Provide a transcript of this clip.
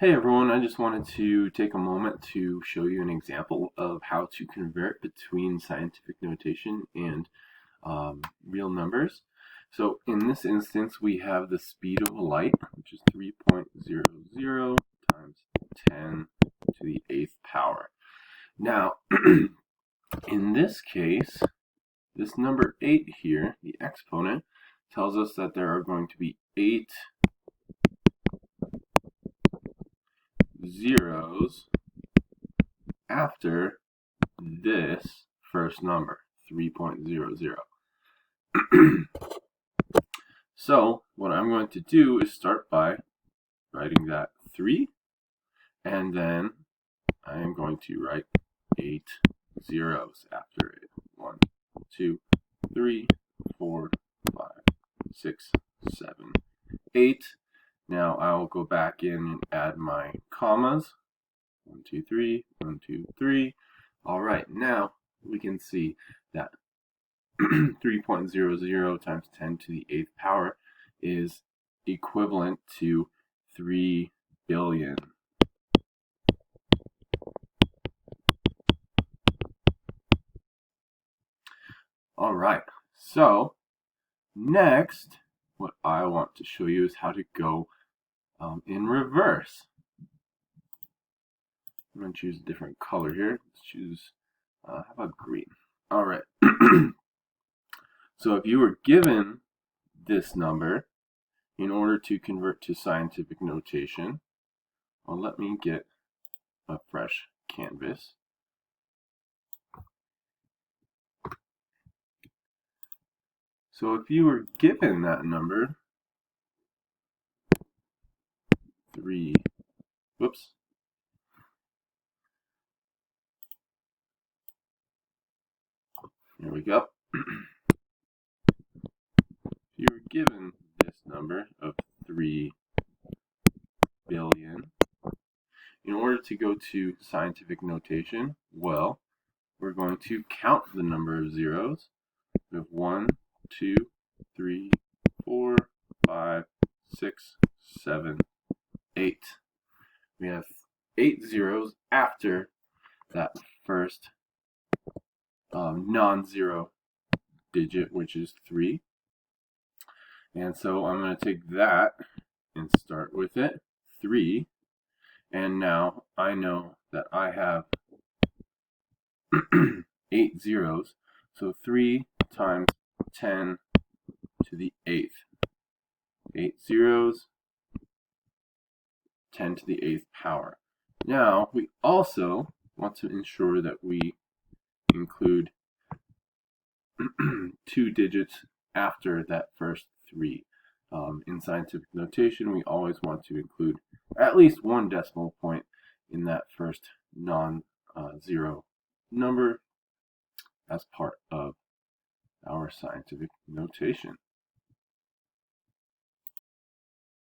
Hey everyone, I just wanted to take a moment to show you an example of how to convert between scientific notation and real numbers. So in this instance, we have the speed of light, which is 3.00 times 10 to the 8th power. Now, in this case, this number 8 here, the exponent, tells us that there are going to be 8 zeros after this first number, 3.00. So what I'm going to do is start by writing that 3, and then I am going to write 8 zeros after it. 1, 2, 3, 4, 5, 6, 7, 8. Now I'll go back in and add my commas. 1, 2, 3, 1, 2, 3. All right, now we can see that 3.00 times 10 to the 8th power is equivalent to 3 billion. All right, so next, what I want to show you is how to go in reverse. I'm going to choose a different color here. Let's choose, how about green? All right. So if you were given this number, in order to convert to scientific notation, well, let me get a fresh canvas. So if you were given that number, 3, whoops, here we go. If you were given this number of 3 billion, in order to go to scientific notation, well, we're going to count the number of zeros. We have 1, 2, 3, 4, 5, 6, 7, 8. We have 8 zeros after that first non-zero digit, which is 3. And so I'm going to take that and start with it, 3. And now I know that I have 8 zeros. So 3 times 10 to the 8th. 8 zeros, 10 to the 8th power. Now, we also want to ensure that we include 2 digits after that first 3. In scientific notation, we always want to include at least 1 decimal point in that first non-zero number as part of our scientific notation.